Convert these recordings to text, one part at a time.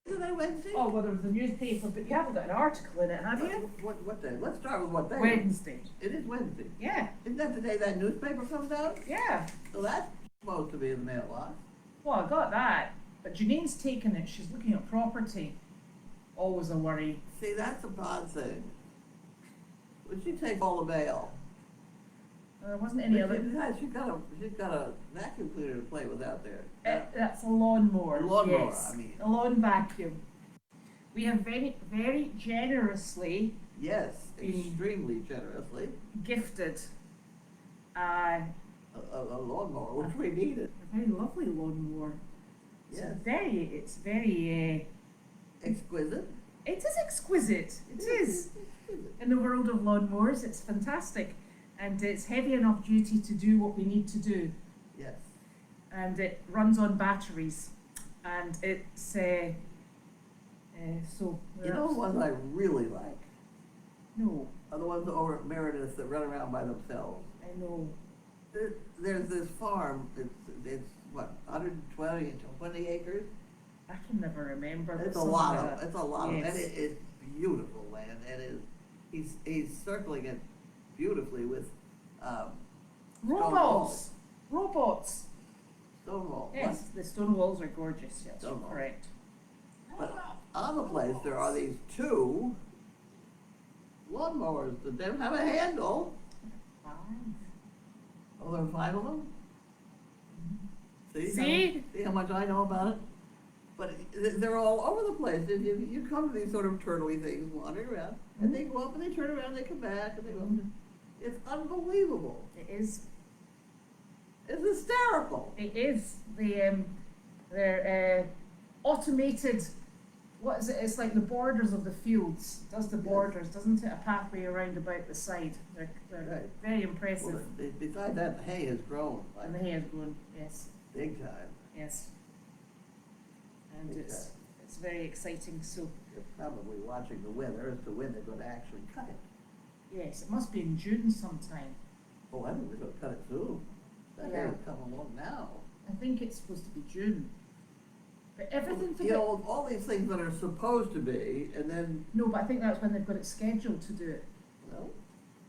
Today Wednesday? Oh, well, there was a newspaper, but you haven't got an article in it, have you? What day? Let's start with what day. Wednesday. It is Wednesday. Yeah, Isn't that the day that newspaper comes out? yeah. So that's supposed to be in the mailbox. Well, I got that, but Janine's taken it. She's looking at property. Always a worry. See, that's a bad thing. Would she take all the mail? There wasn't any other. She's got a vacuum cleaner to play with out there. That's a lawnmower. A lawnmower, yes. I mean. A lawn vacuum. We have very, very generously Yes, extremely generously. gifted A lawnmower, which we needed. a very lovely lawnmower. Yes. It's very, Exquisite. it is exquisite. It is. Exquisite. In the world of lawnmowers, it's fantastic. And it's heavy enough duty to do what we need to do. Yes. And it runs on batteries. And it's, so. You know the ones I really like? No, Are the ones over at Meredith that run around by themselves. I know. There's this farm, it's what, 120 acres? I can never remember. It's a but lot something of, like it's a lot of, Yes. and it's beautiful land, and he's circling it beautifully with, Robots! Robots! stone wall. Yes, the stone walls are gorgeous, yes, Stone you're wall. correct. But on the place, there are these two lawnmowers that don't have a handle. Five. Oh, there are 5 of them? See? See how much I know about it? But they're all over the place. And you come to these sort of turtley things wandering around, and they go up and they turn around, they come back, and they go up. It's unbelievable. It is. It's hysterical. It is. They're automated. What is it? It's like the borders of the fields. It does the borders, doesn't it? A pathway around about the side. They're Right. very impressive. Well, besides that, the hay has grown like And the hair is grown. Yes, big time. yes. And Big it's time. it's very exciting. So You're probably watching the weather as to when they're going to actually cut it. yes, it must be in June sometime. Oh, I think they're going to cut it soon. That Yeah. hay will come along now. I think it's supposed to be June. But everything for You the, know, all these things that are supposed to be, and then, no, but I think that's when they've got it scheduled to do it. well,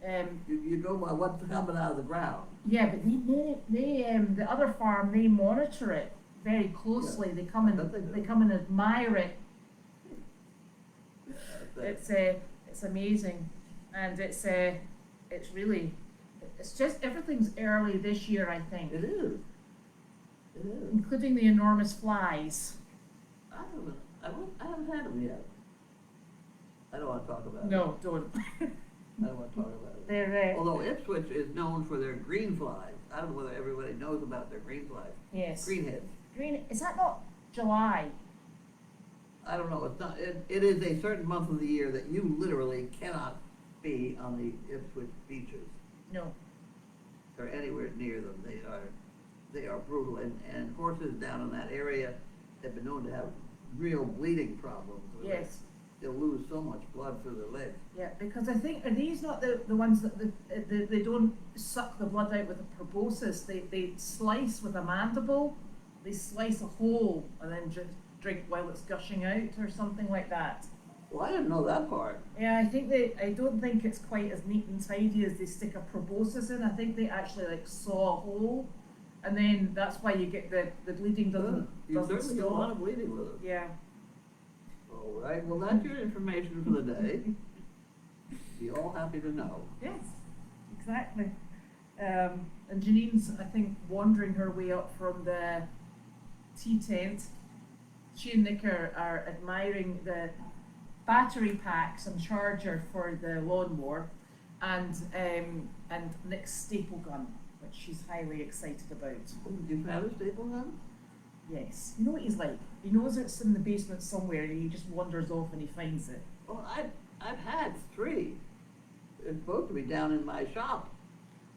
Um, you go by what's coming out of the ground. yeah, but the other farm, they monitor it very closely. Yeah. They come and But they do. they come and admire it. That's It's amazing, and it's really, it's just everything's early this year, I think, It is. It is. including the enormous flies. I haven't had them yet. I don't want to talk about it. No, don't. I don't want to talk about it. They're Although Ipswich is known for their green flies. I don't know whether everybody knows about their green flies. yes. Greenheads. Green. Is that not July? I don't know. It's not. It is a certain month of the year that you literally cannot be on the Ipswich beaches No. or anywhere near them. They are brutal, and horses down in that area have been known to have real bleeding problems. where Yes. They'll lose so much blood through their legs. Yeah, because I think, are these not the ones that they don't suck the blood out with a proboscis? They slice with a mandible. They slice a hole and then just drink while it's gushing out or something like that. Well, I didn't know that part. Yeah, I don't think it's quite as neat and tidy as they stick a proboscis in. I think they actually like saw a hole, and then that's why you get the bleeding doesn't You certainly get a lot stop. of bleeding with it. Yeah. All right. Well, that's your information for the day. Be all happy to know. Yes, exactly. And Janine's, I think, wandering her way up from the tea tent. She and Nick are admiring the battery packs and charger for the lawnmower, and Nick's staple gun, which she's highly excited about. You've had a staple gun? Yes, you know what he's like. He knows it's in the basement somewhere, and he just wanders off and he finds it. Well, I've had 3. It's supposed to be down in my shop.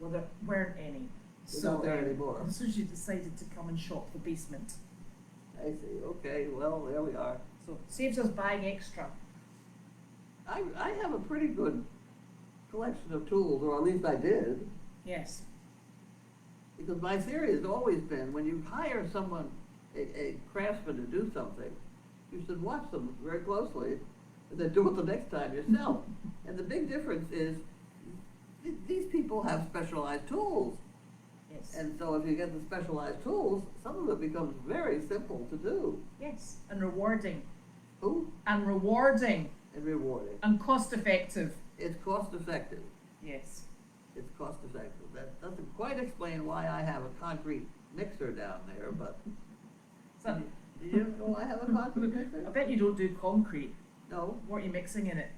Well, there weren't any. They're not there anymore. So she decided to come and shop the basement. I see. Okay. Well, there we are. So it saves us buying extra. I have a pretty good collection of tools, or at least I did, Yes. because my theory has always been when you hire someone, a craftsman to do something, you should watch them very closely, and then do it the next time yourself. And the big difference is, these people have specialized tools. Yes. And so if you get the specialized tools, some of it becomes very simple to do. Yes. And rewarding. Ooh, And rewarding. and rewarding. And cost effective. It's cost effective. Yes. It's cost effective. That doesn't quite explain why I have a concrete mixer down there, but So, do you know I have a concrete mixer? I bet you don't do concrete. No. What are you mixing in it?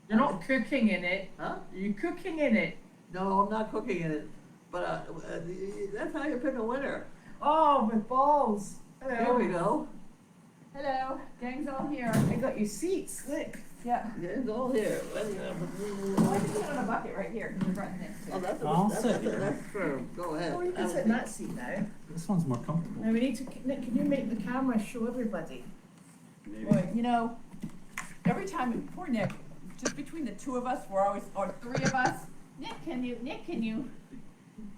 You're not cooking in it. Huh? Are you cooking in it? No, I'm not cooking in it. But that's how you pick a winner. Oh, with balls. Hello. Here we go. Hello, gang's all here. I got you seats. Look. Yeah. It's all here. Oh, I can sit on a bucket right here in the front next Oh, to it. I'll sit here. that's true. Go ahead. Oh, you can sit in that seat now. This one's more comfortable. Now we need to. Nick, can you make the camera show everybody? Boy, you know, every time, poor Nick, just between the two of us, we're always, or three of us, Nick, can you?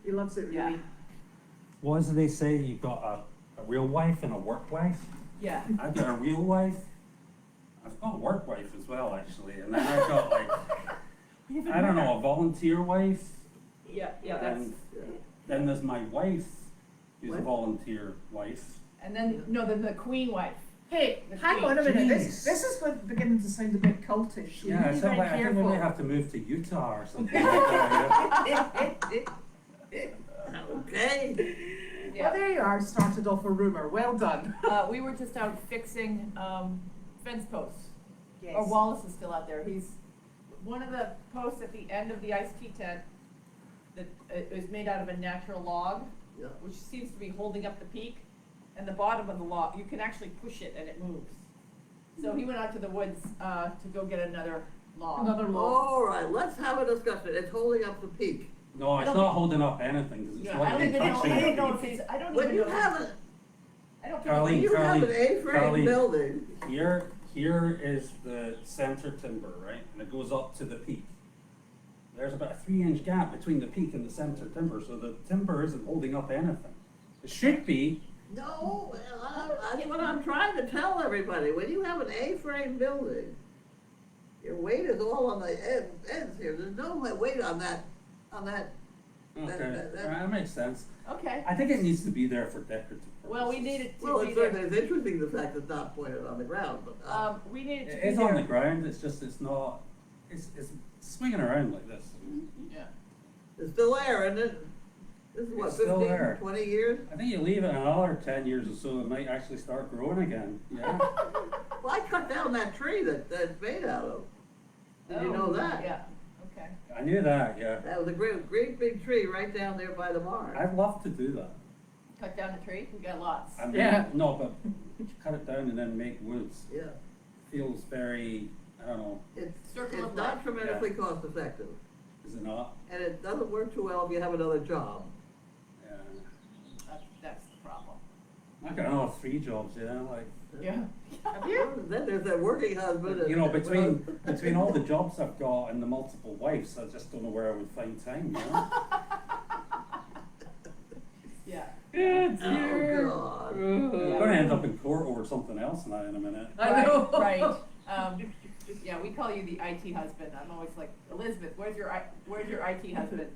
He loves it really. Yeah. What is it they say? You've got a real wife and a work wife? Yeah. I've got a real wife. I've got a work wife as well, actually. And then I've got like, I don't know, a volunteer wife. Yeah, that's, And then there's my wife, who's a What? volunteer wife. and then, no, then the queen wife. Hey, The hang queen. on a minute. Jeez. This is beginning to sound a bit cultish. So Yeah, be so very like, I think we careful. may have to move to Utah or something like that. Okay. Well, there you are. Started off a rumor. Well done. We were just out fixing, fence posts. Yes. Or Walace is still out there. He's, one of the posts at the end of the iced tea tent that is made out of a natural log, Yeah. which seems to be holding up the peak. And the bottom of the log, you can actually push it and it moves. So he went out to the woods, to go get another log. Another log. All right, let's have a discussion. It's holding up the peak. No, it's don't not think- holding up anything, because it's Yeah, I not don't even even know, touching I the don't know peak. if it's, I don't When even you know. have a, I don't Carlene, when you have an A-frame Carlene. building, Here is the center timber, right? And it goes up to the peak. There's about a 3-inch gap between the peak and the center timber, so the timber isn't holding up anything. It should be. no, that's what I'm trying to tell everybody. When you have an A-frame building, your weight is all on the ends here. There's no weight on that. Okay, that- that makes sense. Okay, I think it needs to be there for decorative purposes. well, we need it Well, to be it's, there. it's interesting the fact it's not pointed on the ground, but, We need it to It be is on the there. ground, it's just, it's not, it's swinging around like this. Yeah. it's still there, isn't it? This is what, It's still 15, there. 20 years? I think you leave it another 10 years or so, it might actually start growing again, yeah? Well, I cut down that tree that's made out of. Did you know Oh, that? Yeah, okay. I knew that, yeah. That was a great big tree right down there by the barn. I'd love to do that. Cut down the tree, we got lots. I mean, Yeah. no, but cut it down and then make woods. Yeah, Feels very, I don't know, Circle it's of not life. tremendously cost effective, is it not? and it doesn't work too well if you have another job. Yeah. That's the problem. I got another 3 jobs, you know, like, Yeah. Have you? Then there's that working husband. And, you know, between all the jobs I've got and the multiple wives, I just don't know where I would find time, you know? Yeah. Good Oh, dear. God. I'm gonna end up in court over something else now in a minute. I know. Right. Yeah, we call you the IT husband. I'm always like, Elizabeth, where's your IT husband?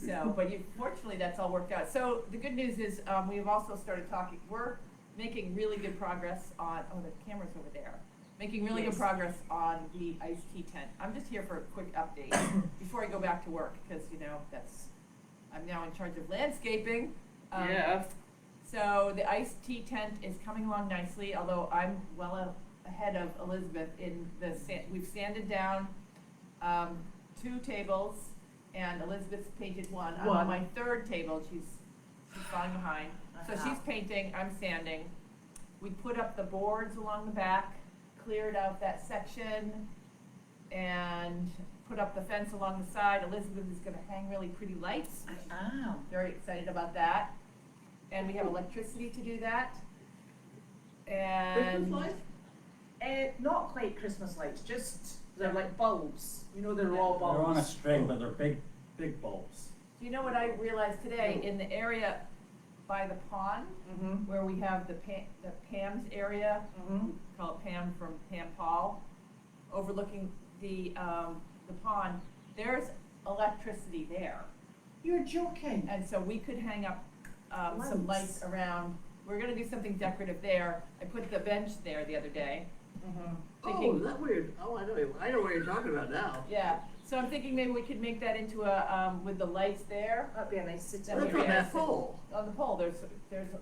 So, but fortunately, that's all worked out. So the good news is, we've also started talking, we're making really good progress on, oh, the camera's over there. Making really good Yes. progress on the iced tea tent. I'm just here for a quick update before I go back to work, because, you know, I'm now in charge of landscaping. Yeah. So the iced tea tent is coming along nicely, although I'm well ahead of Elizabeth in we've sanded down 2 tables, and Elizabeth's painted one. I'm on One. my 3rd table, she's falling behind. So Uh-huh. she's painting, I'm sanding. We put up the boards along the back, cleared out that section, and put up the fence along the side. Elizabeth is gonna hang really pretty lights. Ah. Very excited about that. And we have electricity to do that. And Christmas lights? Not quite Christmas lights, just they're like bulbs. You know, they're raw They're on a bulbs. string, but they're big bulbs. do you know what I realized today? In the area by the pond, Mm-hmm. where we have the Pam's area, Mm-hmm. call it Pam from Pam Paul, overlooking the pond, there's electricity there. You're joking. And so we could hang up, some Lights. lights around, we're gonna do something decorative there. I put the bench there the other day, Mm-hmm. Oh, thinking, is that weird? Oh, I know what you're talking about now. yeah, so I'm thinking maybe we could make that into a, with the lights there, That'd be a nice sit That'd That's be on nice. that pole. on the pole, there's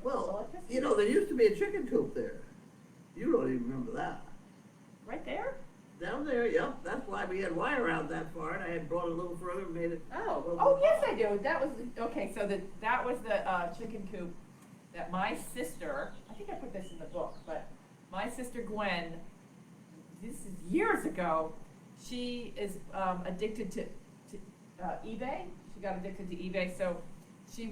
Well, electricity. you know, there used to be a chicken coop there. You don't even remember that. Right there? Down there, yep, that's why we had wire out that far, and I had brought it a little further and made it. Oh, yes, I do, that was, okay, so that was the, chicken coop that my sister, I think I put this in the book, but my sister Gwen, this is years ago, she is, addicted to eBay, she got addicted to eBay, so she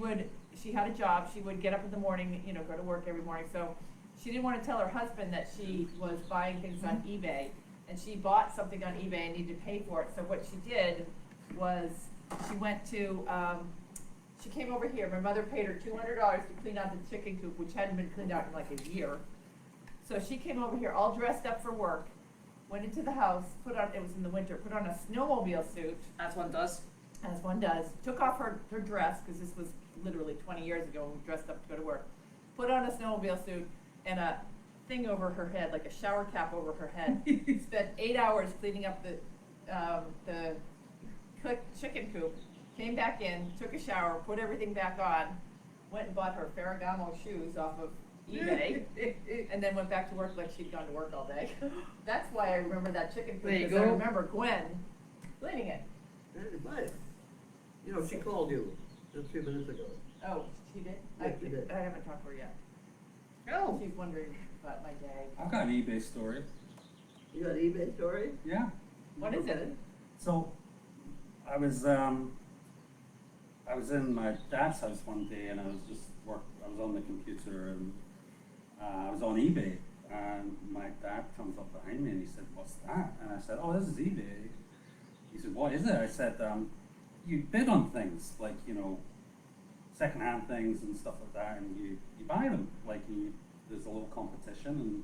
had a job, she would get up in the morning, you know, go to work every morning, so she didn't wanna tell her husband that she was buying things on eBay, and she bought something on eBay and needed to pay for it, so what she did was, she went to, she came over here, my mother paid her $200 to clean out the chicken coop, which hadn't been cleaned out in like a year. So she came over here all dressed up for work, went into the house, it was in the winter, put on a snowmobile suit, As one does. as one does, took off her dress, cause this was literally 20 years ago when we dressed up to go to work, put on a snowmobile suit and a thing over her head, like a shower cap over her head, spent 8 hours cleaning up the chicken coop, came back in, took a shower, put everything back on, went and bought her Ferragamo shoes off of eBay, and then went back to work like she'd gone to work all day. That's why I remember that chicken coop, There you because I go. remember Gwen cleaning it. That is nice. You know, she called you just a few minutes ago. Oh, she did? Yes, she did. I haven't talked to her yet. Oh. She's wondering about my day. I've got an eBay story. You got an eBay story? Yeah. What is it? So, I was in my dad's house one day and I was on the computer and I was on eBay and my dad comes up behind me and he said, "What's that?" And I said, "Oh, this is eBay." He said, "What is it?" I said, "You bid on things like, you know, secondhand things and stuff like that, and you buy them. Like there's a little competition, and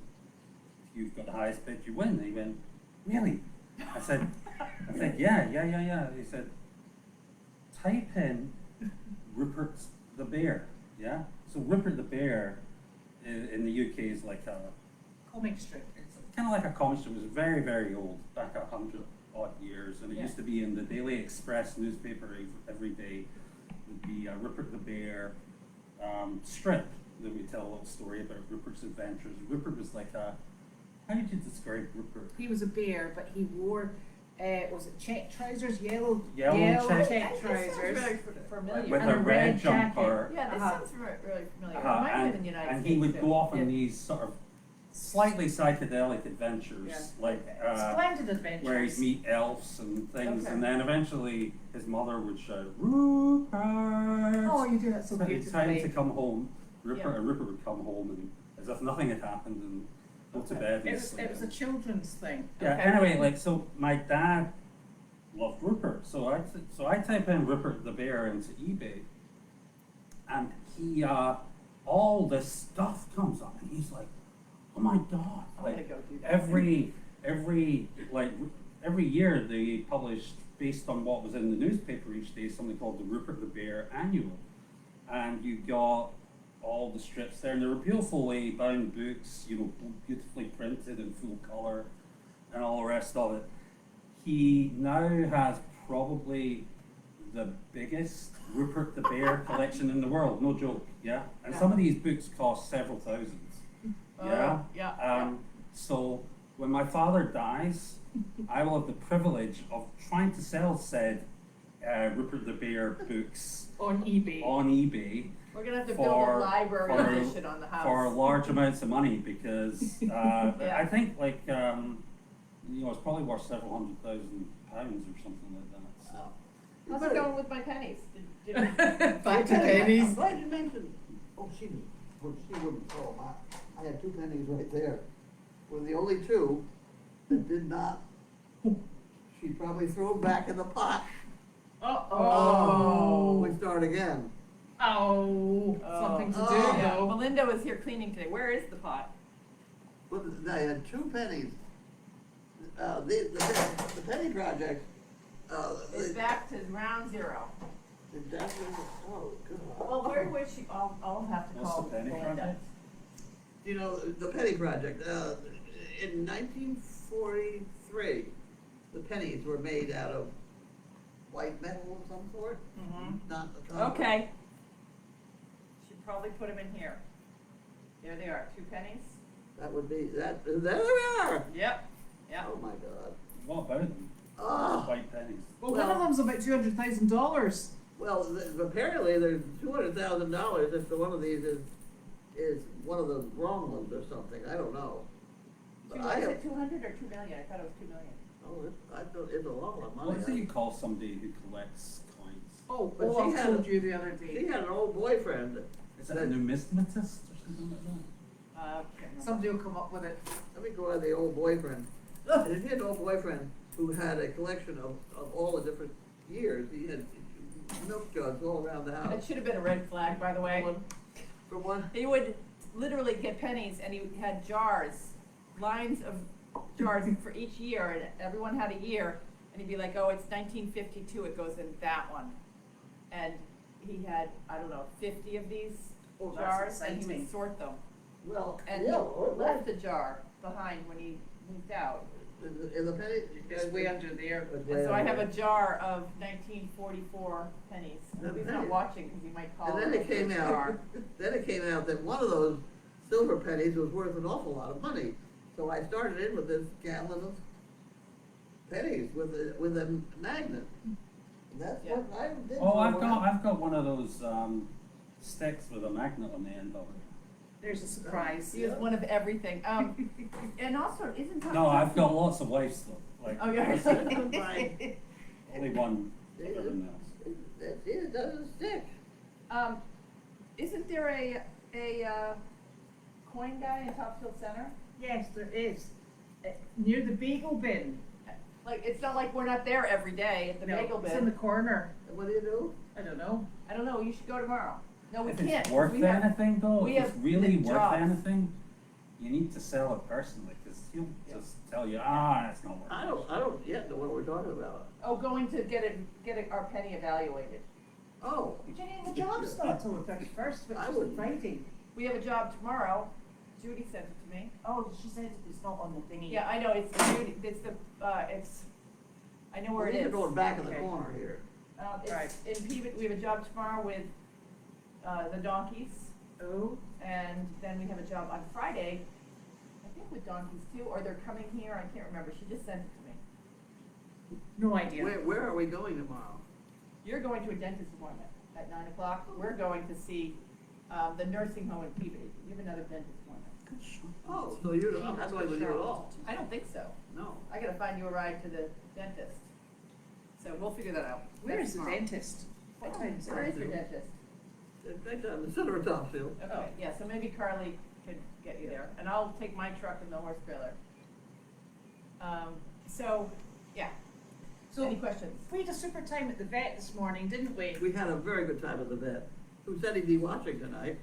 if you've got the highest bid, you win." And he went, "Really?" I said, yeah. He said, "Type in Rupert the Bear." Yeah. So Rupert the Bear in the UK is like a Comic strip. it's kind of like a comic strip. It was very, very old, back 100 odd years, and it used to be in the Daily Express newspaper every day. Would be Rupert the Bear strip that would tell a little story about Rupert's adventures. Rupert was like a, how would you describe Rupert? He was a bear, but he wore, was it check trousers, yellow Yellow check- check This sounds trousers. very familiar. With And a a red red jumper. Yeah, this Uh-huh. sounds really familiar. It might have been in the United and States he would too. go off on Yeah. these sort of slightly psychedelic adventures, Yeah. like Splendid adventures. where he'd meet elves and things, Okay. and then eventually his mother would shout, "Rupert!" Oh, you do that so So it's time to beautifully. come home. Rupert Yeah. and Rupert would come home and as if nothing had happened and go to Okay. bed and It was, sleep. it was a children's thing. Yeah. Okay. Anyway, like so, my dad loved Rupert, so I type in Rupert the Bear into eBay, and he all this stuff comes up, and he's like, "Oh my God!" I'm gonna Like go do that. every year they published, based on what was in the newspaper each day, something called the Rupert the Bear Annual, and you got all the strips there, and they were beautifully bound books, you know, beautifully printed in full colour, and all the rest of it. He now has probably the biggest Rupert the Bear collection in the world, no joke, yeah? And some of these books cost several thousands, yeah? Yeah. So when my father dies, I will have the privilege of trying to sell said Rupert the Bear books On eBay. on eBay We're gonna have to build for- a library for- edition on the house. for large amounts of money because Yeah. I think like you know, it's probably worth several £100,000 or something like that. So. How's it going with my pennies? Did Back to I'm pennies. glad you mentioned, oh, she wouldn't throw them out. I had 2 pennies right there. Were the only 2 that did not. She'd probably throw them back in the pot. Oh. We start again. Oh, something to do Oh. Yeah, though. Melinda was here cleaning today. Where is the pot? Well, they had 2 pennies. The penny project, It's back to round zero. oh, God. Well, where was she? I'll have to What's call the penny Melinda. project? You know, the penny project, in 1943, the pennies were made out of white metal of some sort, Mhm. not the copper. Okay. Should probably put them in here. There they are, 2 pennies. That would be, there they are! Yep, yep. Oh, my God. What about them? Ah, White pennies. Well, one of Well- them's about $200,000. well, apparently there's $200,000 if the one of these is one of the wrong ones or something, I don't know. But I Is have, it 200 or 2 million? I thought it was 2 million. I thought it's a lot of money. What do you call somebody who collects coins? Oh, But she Olaf had told a- you the other She day. had an old boyfriend. Is it a numismatist or something like that? Can't remember. Somebody will come up with it. Let me go on the old boyfriend. She had an old boyfriend who had a collection of all the different years. He had milk jugs all around the That house. should have been a red flag, by the way. For one, He would literally get pennies and he had jars, lines of jars for each year, and everyone had a year. And he'd be like, oh, it's 1952, it goes in that one. And he had, I don't know, 50 of these Oh, that's jars, and he exciting. would sort them. well, And yeah, he left the jar behind when he moved out. in the penny. It's way under there. It's And way so I have under. a jar of 1944 pennies. That's He's not nice. watching because he might call And then it came a out, jar. then it came out that one of those silver pennies was worth an awful lot of money. So I started in with this gallon of pennies with a magnet. And that's Yeah. what I did. Oh, for a I've while. got one of those sticks with a magnet on the end of it. There's a surprise. He was one of everything. And also, isn't that? No, I've got lots of wife stuff. Like Oh, yeah. Fine. only one of everything else. That's it, it doesn't stick. Isn't there a coin guy in Topsfield Center? Yes, there is. Near the bagel bin. Like, it's not like we're not there every day at the No, bagel it's in the bin. corner. And what do you do? I don't know. I don't know, you should go tomorrow. No, we If can't. it's 'cause worth we have- anything though, we if it's have really big worth jobs. anything, you need to sell it personally, cause he'll Yeah. just tell you, that's not worth it. I don't yet know what we're talking about. Oh, going to get our penny evaluated. Oh, Janine, the job's not till the 31st, which I is wouldn't. Friday. We have a job tomorrow. Judy sent it to me. Oh, she said it's not on the thingy. Yeah, I know, it's Judy, I know where it these are is. going back in the Okay. corner here. It's in Peabody, we have a job tomorrow with, the donkeys, Oh, and then we have a job on Friday, I think with donkeys too, or they're coming here, I can't remember, she just sent it to me. no idea. Where are we going tomorrow? You're going to a dentist appointment at 9 o'clock, we're going to see, the nursing home in Peabody, you have another dentist appointment. Oh, so I'm not going with you at all? I don't think so, No. I gotta find you a ride to the dentist, so we'll figure that out. Where That's is the tomorrow. dentist? What time is Where it? is your dentist? It's right down the center of Topsfield. Okay, yeah, so maybe Carly could get you there, and I'll take my truck and the horse trailer. So, yeah, So, any questions? we had a super time at the vet this morning, didn't we? We had a very good time at the vet, who said he'd be watching tonight.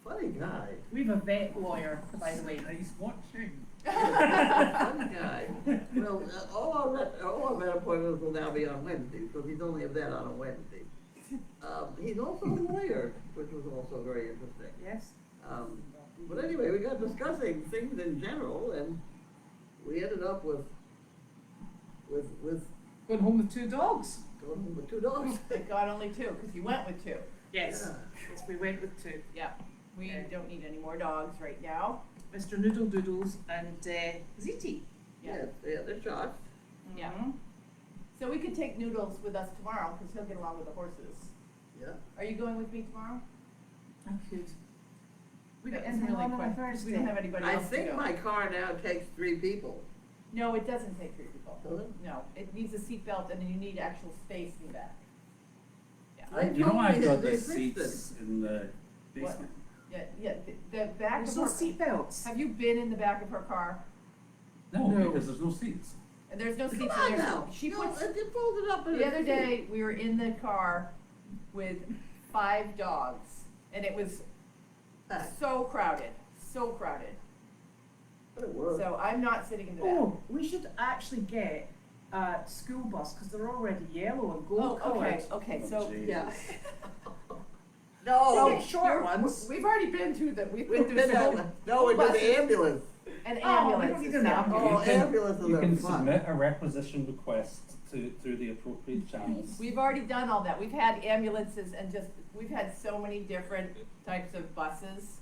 Funny guy. We have a vet lawyer, by the way. He's watching. Funny guy. Well, all our vet appointments will now be on Wednesdays, because he's only a vet on a Wednesday. He's also a lawyer, which was also very interesting. Yes. But anyway, we got discussing things in general, and we ended up with Going home with 2 dogs. going home with 2 dogs. Thank God only 2, because you went with 2. Yes. Yeah. Yes, we went with 2. Yeah, we Okay. don't need any more dogs right now. Mr. Noodle Doodles and Ziti. Yeah. Yeah, they're shots. Yeah. Mhm. So we could take Noodles with us tomorrow, because he'll get along with the horses. Yeah. Are you going with me tomorrow? I could. We got That was anything really on on quick, 'cause Thursday? we don't have anybody I else to think go. my car now takes 3 people. No, it doesn't take 3 people. Does it? No, it needs a seatbelt, and then you need actual space in the back. Yeah. They You know told I've me got that the they fixed seats in the basement. Yeah, the back There's of no her. seatbelts. Have you been in the back of her car? No, No. because there's no seats. And there's no seats Come in on there. now. She No, puts, it folded up in the other day, we were in the car, with 5 dogs, and it was Packed. so crowded, so crowded. It was. So I'm not sitting in the back. Oh, we should actually get a school bus, because they're already yellow and gold Oh, coloured. okay, Oh, so, Jesus. yeah. No, Okay, short ones. We've already been through the, we've we been through did several. that. No, we did the ambulance. An Oh, we don't ambulance. need is an separate. Oh, You can- ambulances You are can fun. submit a requisition request through the appropriate channels. We've already done all that. We've had ambulances and we've had so many different types of buses.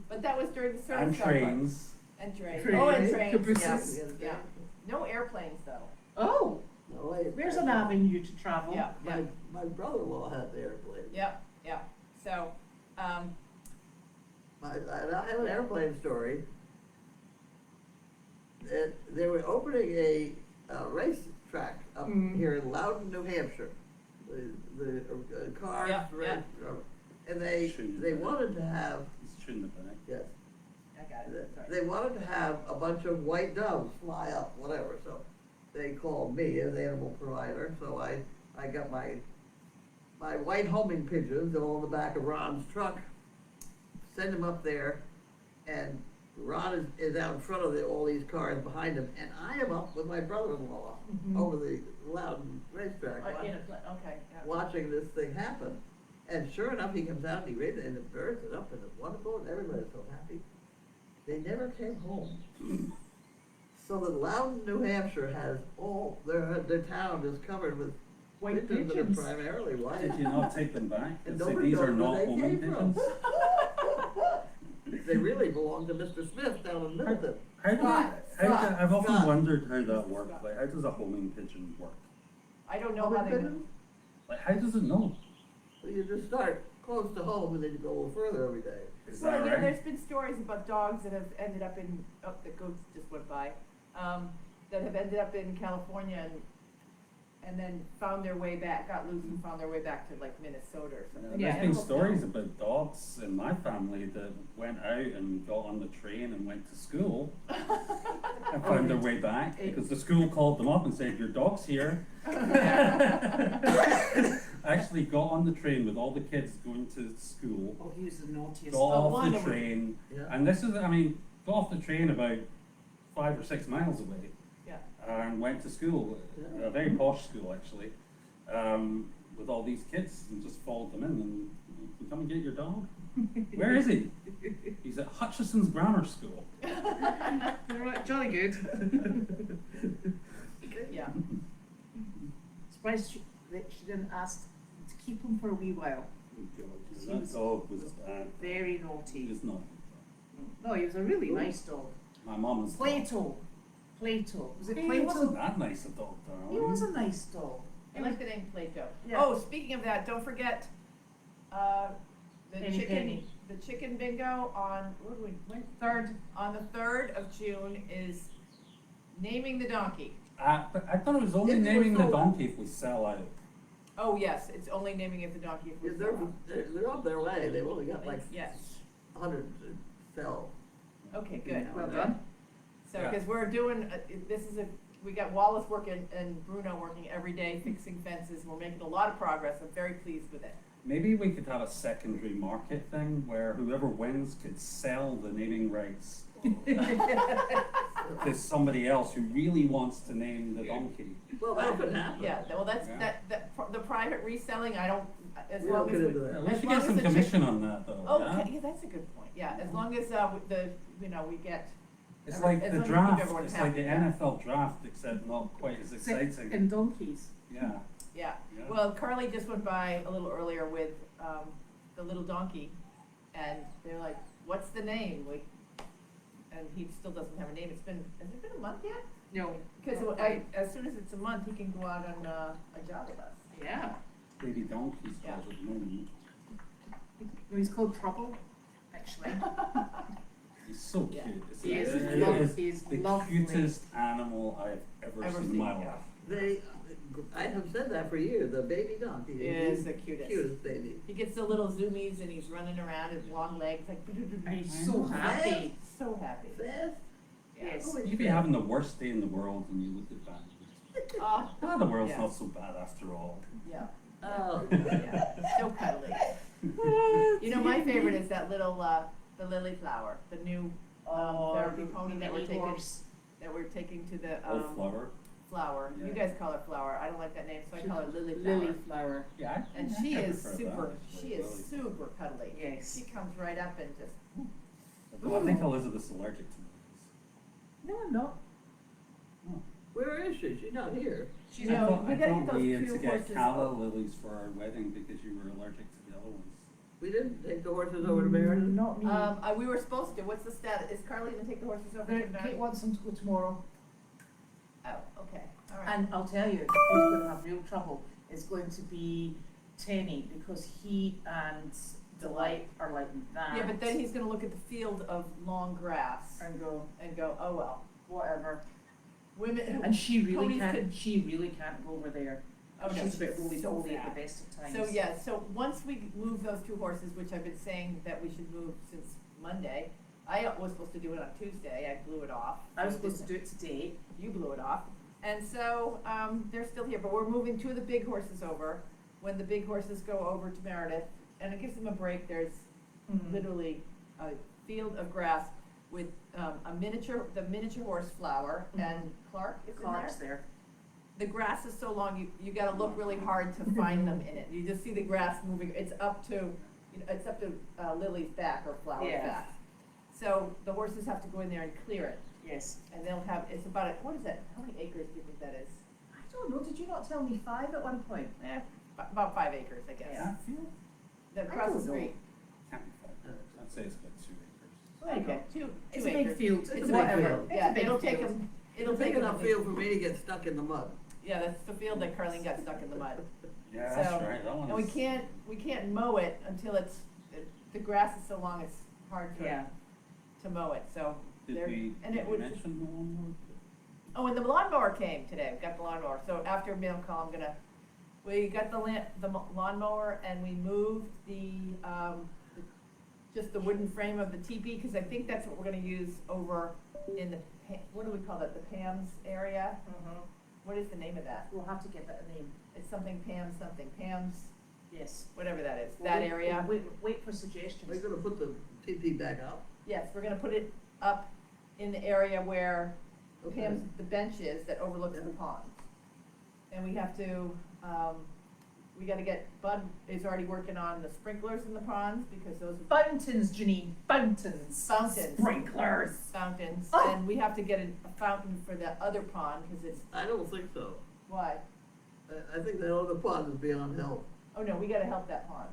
But that was during the service. And dog park. trains. And trains. Trains, Oh, and trains, cabooses. yeah. No airplanes though. Oh, No, wait. there's an avenue to travel. Yeah, yeah, My brother-in-law had the airplane. yeah, yeah. So, I have an airplane story. They were opening a race track up here in Loudon, New Hampshire. The cars Yeah, race, and they wanted to have, It's shouldn't have been. yes, I got it. Sorry. they wanted to have a bunch of white doves fly up, whatever, so they called me as animal provider, so I got my white homing pigeons all in the back of Ron's truck, send them up there, and Ron is out in front of all these cars behind him, and I am up with my brother-in-law Mhm. over the Loudon racetrack, Okay, yeah. watching this thing happen. And sure enough, he comes out and he reads it, and the birds are up, and it's wonderful, and everybody's so happy. They never came home. So that Loudon, New Hampshire has all, their town is covered with White pigeons that are pigeons. primarily white. Did you not take them back And and say nobody these are knows not where they homing came from. pigeons? They really belong to Mr. Smith down in Middleton. I've often Scott. wondered how that works. Like, how does a homing pigeon work? I don't know how Homing they. pigeons? Like, how does it know? So you just start close to home and then you go a little further every day. Is Well, that you know, right? there's been stories about dogs that have ended up in, oh, the goats just went by, that have ended up in California and then found their way back, got loose and found their way back to like Minnesota or something. Yeah. There's been stories about dogs in my family that went out and got on the train and went to school and found their way back because the school called them up and said, "Your dog's here." Actually got on the train with all the kids going to school, Oh, he was the naughtiest. got off the wonderful. train, Yeah. and this is, I mean, got off the train about 5 or 6 miles away. Yeah. And went to school, a very posh school actually, with all these kids, and just followed them in and "You come and get your dog. Where is he? He's at Hutchison's Grammar School." You're right, jolly good. Yeah, Surprised that she didn't ask to keep him for a wee while. He That was dog was bad. very He naughty. was not. No, he was a really nice dog. My mum's dog. Plato. Plato. Was it He Plato? wasn't that nice a dog, darling. He was a nice dog. I like the name Plato. Yeah. Oh, speaking of that, don't forget, the Penny, chicken, penny. the chicken bingo on, what do we, when, on the 3rd of June is naming the donkey. But I thought it was only If it was naming the sold out. donkey if we sell out. Oh, yes, it's only naming it the donkey if we Yeah, sell. they're on their way, they've only got like Yes, 100 to sell. okay, good. Well good. done. So, Yeah. because we're doing, we got Walace working and Bruno working every day fixing fences, we're making a lot of progress, I'm very pleased with it. Maybe we could have a secondary market thing where whoever wins could sell the naming rights to somebody else who really wants to name the donkey. Well, that could happen. Yeah, well, that's, Yeah. the private reselling, I don't, as We long don't as get we. into that. We as should long get as some the chick- commission on that though, Oh, yeah? okay, yeah, that's a good point, yeah, as long as, we get, It's as like long the as we keep draft, everyone it's like the happy, yeah. NFL draft, except not quite as exciting. And donkeys. Yeah, yeah. yeah. Well, Carly just went by a little earlier with, the little donkey, and they're like, what's the name? And he still doesn't have a name, has it been a month yet? No. Because as soon as it's a month, he can go out on, a job with us. Yeah. Baby donkeys Yeah. calls it moon. No, he's called Trouble, actually. He's so Yeah. cute. It's He is. it He's the lovely. cutest animal I've ever seen in my yeah. life. I have said that for years, the baby donkey Is the cutest. Cutest baby. He gets the little zoomies and he's running around his long legs like. And he's I so know. happy. So happy. Fast? Yes. Oh, You'd be having the worst day in the world and you look at that. Ah, Ah, the world's Yeah. not so bad after all. yeah. Oh. Yeah, so cuddly. You know, my favorite is that little, the lily flower, the new, therapy pony that we're mini taking, horse. to the, Oh, flower. flower. You Yeah. guys call her flower, I don't like that name, so I call her lily flower. Lily flower. Yeah. And I she prefer is that, super, actually, she is really. super cuddly. Yes. She comes right up and just, Well, I think Elizabeth's allergic to lilies. No, I'm not. Oh. Where is she? She's not here. you I know, thought- we I gotta thought get those we had two to get horses. calla lilies for our wedding because you were allergic to the other ones. We didn't take the horses over to Meriden. Not me. We were supposed to, what's the status, is Carly gonna take the horses over Kate tonight? wants them to go tomorrow. Oh, okay, alright. And I'll tell you, who's going to have real trouble is going to be Tenny, because he and Delight are like that. Yeah, but then he's gonna look at the field of long grass And go, and go, oh well, whatever. women. And she really ponies can't go over there. Oh, no, She's a bit she's roly so poly at fat. the best of times. So, yeah, so once we move those two horses, which I've been saying that we should move since Monday, I was supposed to do it on Tuesday, I blew it off. I was supposed to do it today. You blew it off. And so, they're still here, but we're moving two of the big horses over. When the big horses go over to Meredith, and it gives them a break, there's literally a field of grass with, the miniature horse flower, and Clark is in there. Clark's there. The grass is so long, you gotta look really hard to find them in it. You just see the grass moving, it's up to Lily's back or Flower's Yeah. back. So the horses have to go in there and clear it, Yes. and they'll have, it's about, what is that, how many acres do you think that is? I don't know, did you not tell me 5 at one point? About 5 acres, I guess. Yeah. Field? Across the don't know. street. Can't be 5 acres. I'd say it's about 2 acres. There you go. Okay, two It's acres. a big field. It's a a big whatever, field. yeah, It's a big it'll take field. them, It's it'll a big take them. enough field for me to get stuck in the mud. Yeah, that's the field that Carlene got stuck in the mud. Yeah, So, that's right. That one And is. we can't mow it until the grass is so long, it's hard Yeah. to mow it, so. Did there- we, and did it we was- mention the lawnmower? Oh, and the lawnmower came today, we got the lawnmower, so after mail call, we got the lawnmower and we moved just the wooden frame of the teepee, cause I think that's what we're gonna use over in the, what do we call that, the Pam's area? What is the name of that? We'll have to get that a name. It's something, Pam's, Yes. whatever that is, We'll that wait- area. we'll Wait for suggestions. We're gonna put the TP back up. Yes, we're gonna put it up in the area where Okay. Pam's, the bench is that overlooks the pond. And we have to, we gotta get, Bud is already working on the sprinklers in the ponds, because those are Fountains, Janine, fountains. Fountains. Sprinklers. fountains. Oh. And we have to get a fountain for the other pond, cause it's, I don't think so. why? I think that other pond is beyond help. Oh no, we gotta help that pond.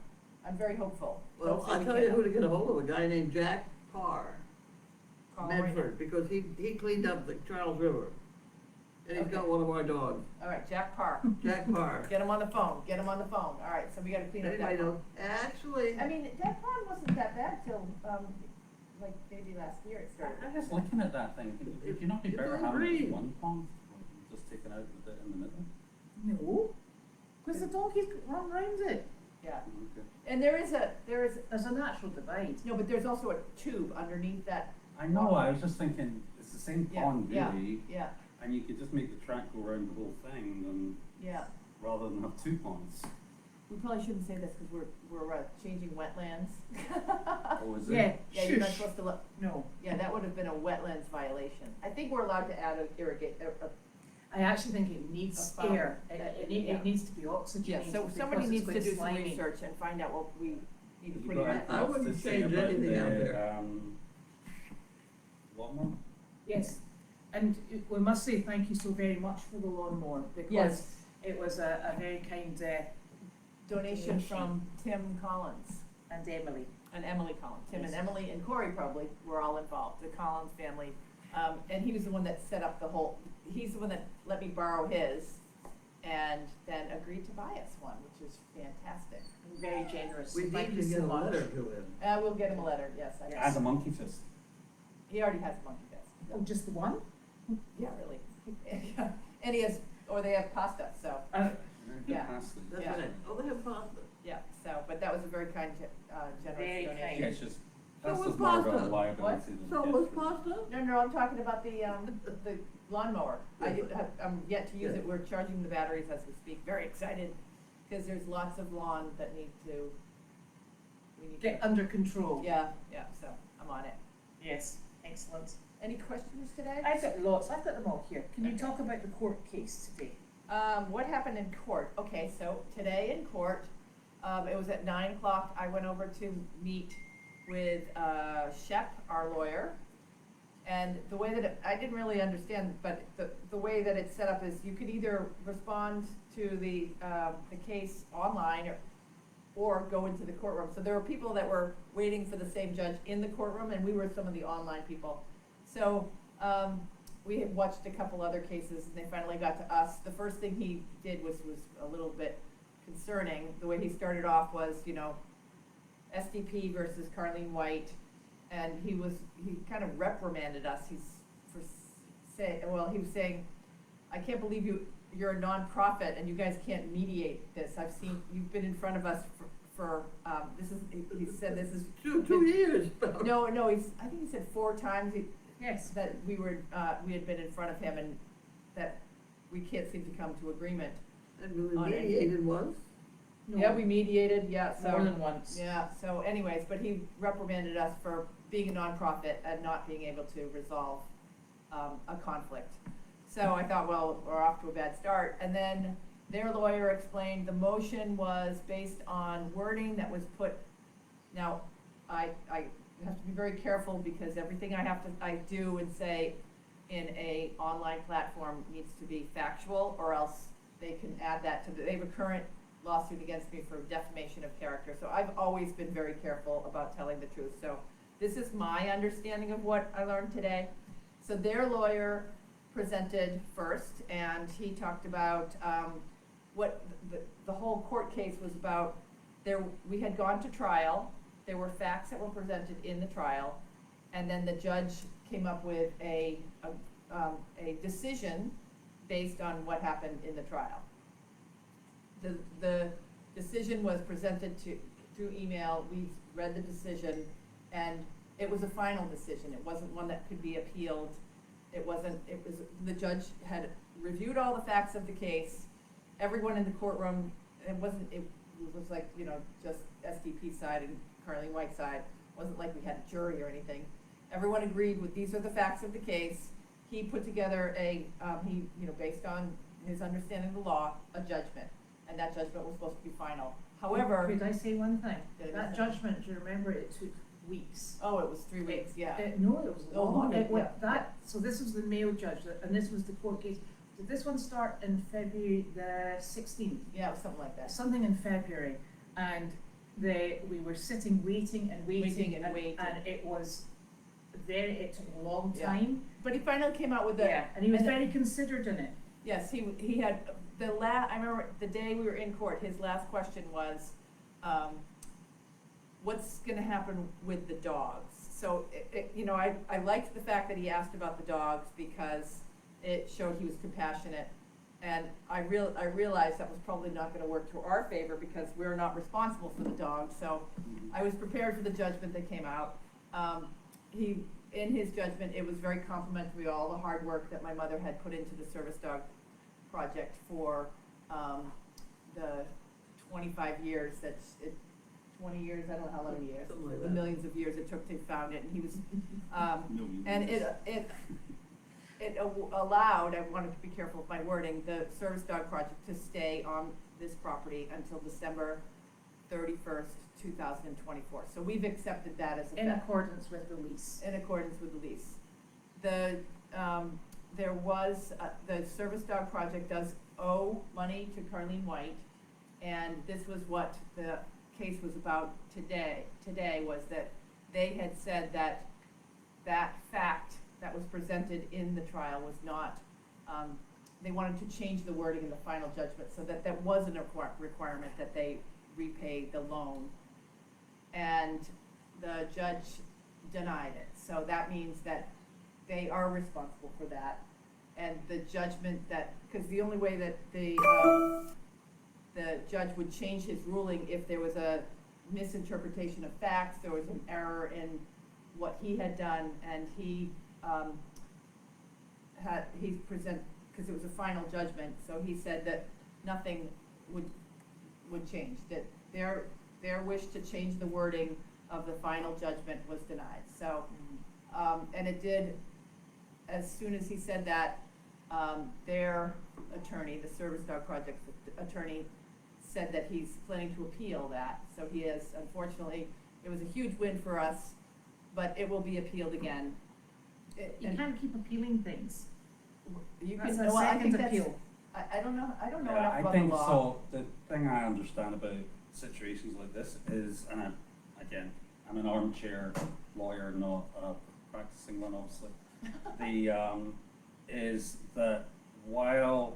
I'm very hopeful. Well, Don't say I'll we tell can't you who to help. get a hold of, a guy named Jack Parr, Call him right now. Medford, because he cleaned up the Charles River. And he's got Okay. one of our dogs, All right, Jack Parr, Jack Parr. get him on the phone, all right, so we gotta clean up Anybody that pond. know, actually, I mean, that pond wasn't that bad till, like maybe last year it started. I was looking at that thing, would you not be It's better all having it green. in one pond, or just taking out the bit in the middle? No. Because the donkeys run round it. Yeah, Okay. and there is, There's a natural divide. no, but there's also a tube underneath that, I know, I was just thinking, it's the same Yeah, pond yeah. really, yeah, and you could just make the track go around the whole thing, and yeah. rather than have 2 ponds. We probably shouldn't say this because we're changing wetlands. Or is it? Yeah, Yeah, you're not shush. supposed to let, No. yeah, that would have been a wetlands violation. I think we're allowed to add I actually think it needs A fountain. air. Yeah. It needs to be yeah, oxygenated. so somebody because needs it's to do quite some slimy. research and find out what we need to You put got in anything that. I else wouldn't to say change about anything out the, there. lawnmower? Yes, and we must say thank you so very much for the lawnmower, because Yes, it was a very kind, donation from Tim Collins and Emily. and Emily Collins. Tim and Yes. Emily and Corey probably were all involved, the Collins family. And he was the one that set up he's the one that let me borrow his and then agreed to buy us one, which is fantastic. Very generous. we Thank need you to so get a much. letter to him. We'll get him a letter, yes, I Yes. guess. As a monkey fist. He already has a monkey fest. Oh, just the one? Yeah, really. And he has, or they have pasta, so, Yeah. Fantastic. That's Yeah. right. Oh, they have pasta. yeah, so, but that was a very kind, generous Very donation. kind. Yeah, it's just, So that's was just more of a pasta. liability than So gift was for- pasta? No, I'm talking about the lawnmower. I'm yet to use it, we're charging the batteries as we speak, very excited. because there's lots of lawn that we need Get to, under control. yeah, so I'm on it. Yes, excellent. Any questions today? I've got lots, I've got them all here. Can you Okay. talk about the court case today? What happened in court? Okay, so today in court, it was at 9 o'clock. I went over to meet with Shep, our lawyer. And the way that I didn't really understand, but the way that it's set up is you could either respond to the case online or go into the courtroom. So there were people that were waiting for the same judge in the courtroom, and we were some of the online people. So we had watched a couple other cases, and they finally got to us. The first thing he did was a little bit concerning. The way he started off was, SDP versus Carlene White, and he kind of reprimanded us. He was saying, I can't believe you're a nonprofit and you guys can't mediate this. I've seen, you've been in front of us for he said this is. Two years. No, I think he said 4 times. Yes. That we had been in front of him and that we can't seem to come to agreement. And we On it. mediated once. No. Yeah, we mediated, yeah, so. More than once. Yeah, so anyways, but he reprimanded us for being a nonprofit and not being able to resolve a conflict. So I thought, well, we're off to a bad start. And then their lawyer explained the motion was based on wording that was put, now, I have to be very careful because everything I do and say in a online platform needs to be factual, or else they can add that to they have a current lawsuit against me for defamation of character. So I've always been very careful about telling the truth. So this is my understanding of what I learned today. So their lawyer presented first, and he talked about what the whole court case was about. We had gone to trial. There were facts that were presented in the trial, and then the judge came up with a decision based on what happened in the trial. The decision was presented through email. We read the decision, and it was a final decision. It wasn't one that could be appealed. The judge had reviewed all the facts of the case. Everyone in the courtroom, it was like, just SDP side and Carlene White side. It wasn't like we had a jury or anything. Everyone agreed with these are the facts of the case. He put together based on his understanding of the law, a judgment. And that judgment was supposed to be final. However. Could I say one thing? Did I miss That something? judgment, do you remember, it took weeks. Oh, it was 3 weeks, yeah. No, it was Oh, long. longer, It went yeah. So this was the male judge, and this was the court case. Did this one start in February the 16th? Yeah, it was something like that. Something in February, and we were sitting waiting and waiting, and waiting. and it took a long Yeah. time. But he finally came out with And he was very considered in it. Yes, he had, I remember the day we were in court, his last question was, what's gonna happen with the dogs? So, I liked the fact that he asked about the dogs because it showed he was compassionate. And I realized that was probably not gonna work to our favor because we're not responsible for the dogs. So I was prepared for the judgment that came out. In his judgment, it was very complimentary, all the hard work that my mother had put into the service dog project for the 25 years 20 years, I don't know how many years, Something like the that. millions of years it took to found it, and he was, and it allowed, I wanted to be careful with my wording, the service dog project to stay on this property until December 31st, 2024. So we've accepted that as a In fact. accordance with the lease. In accordance with the lease. The service dog project does owe money to Carlene White, and this was what the case was about today. Today was that they had said that fact that was presented in the trial was not, they wanted to change the wording in the final judgment so that wasn't a requirement that they repay the loan. And the judge denied it. So that means that they are responsible for that. And the judgment because the only way that the judge would change his ruling if there was a misinterpretation of facts, there was an error in what he had done, and he because it was a final judgment, so he said that nothing would change, that their wish to change the wording of the final judgment was denied, so, and it did, as soon as he said that, their attorney, the Service Dog Project's attorney, said that he's planning to appeal that, so he is, unfortunately, it was a huge win for us, but it will be appealed again. You can't keep appealing things. You That's can, a well, I second think that's, appeal. I don't know Yeah, enough I about the think law. so. The thing I understand about situations like this is, and I'm an armchair lawyer, not a practicing one, obviously. Is that while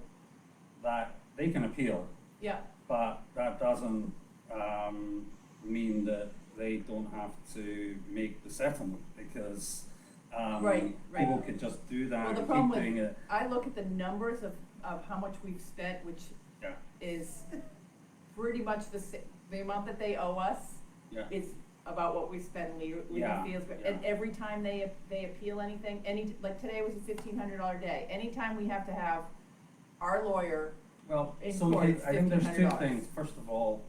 that they can appeal, Yeah, but that doesn't mean that they don't have to make the settlement, because Right. people could just do that well, the and problem keep doing with, it. I look at the numbers of how much we've spent, which Yeah, is pretty much the amount that they owe us yeah. is about what we spend legal Yeah, fees, yeah. and every time they appeal anything, like today was a $1,500 day, anytime we have to have our lawyer, Well, in so court, it's I think there's two $1,500. things. First of all,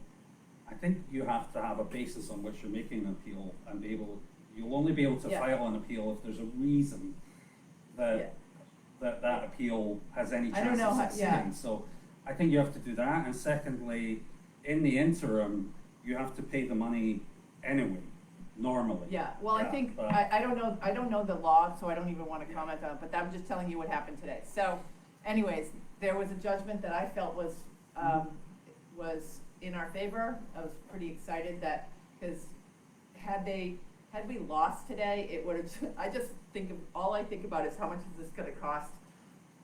I think you have to have a basis on which you're making an appeal and you'll only be able to Yeah. file an appeal if there's a reason that that appeal has any I don't chance know of how- yeah. succeeding. So I think you have to do that. And secondly, in the interim, you have to pay the money anyway, normally. yeah, well, I Yeah, think, but- I don't know the law, so I don't even wanna comment on it, but I'm just telling you what happened today. So, anyways, there was a judgment that I felt was in our favor. I was pretty excited that, cause had we lost today, it would've, all I think about is how much is this gonna cost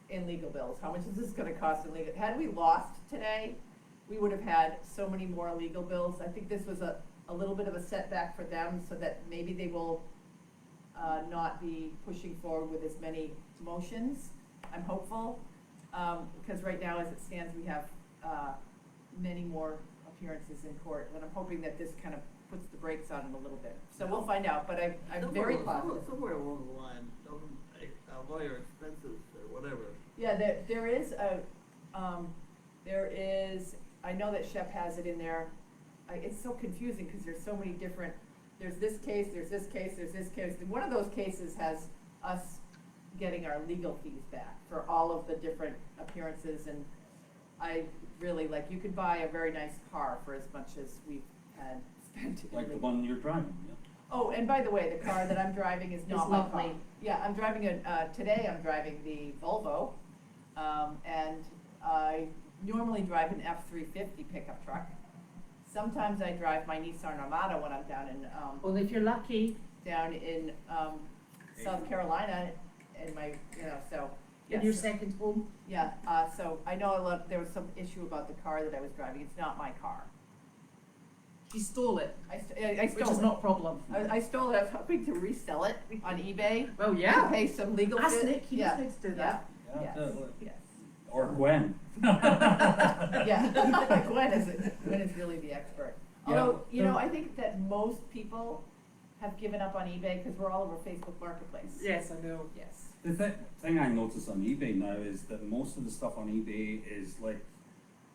in legal bills? How much is this gonna cost in legal, had we lost today, we would have had so many more legal bills. I think this was a little bit of a setback for them, so that maybe they will not be pushing forward with as many motions. I'm hopeful, because right now, as it stands, we have many more appearances in court, and I'm hoping that this kind of puts the brakes on it a little bit. So we'll find out, but I'm very positive. Somewhere along the line, doesn't lawyer expenses or whatever. Yeah, there is, I know that Shep has it in there. It's so confusing because there's so many different, there's this case, there's this case, there's this case. One of those cases has us getting our legal fees back for all of the different appearances, and I really, like, you could buy a very nice car for as much as we've had spent in Like the legal. one you're driving, yeah. Oh, and by the way, the car that I'm driving is not It's my lovely. car. Yeah, I'm driving today I'm driving the Volvo, and I normally drive an F-350 pickup truck. Sometimes I drive my Nissan Armada when I'm down in, Well, if you're lucky, South Carolina, in my, so, in your yes. second home. Yeah, so I know there was some issue about the car that I was driving, it's not my car. She stole it, I which stole is it. not a problem. I stole it, I was hoping to resell it on eBay. Well, To yeah. pay some legal fees. Ask Nick, he Yeah, does need to do yeah, that. Yeah, yes, do it. yes. Or Gwen. Yeah, Gwen is really the expert. Yeah, Although, I think that most people have given up on eBay because we're all over Facebook Marketplace. Yes, I know. Yes. The thing I notice on eBay now is that most of the stuff on eBay is like,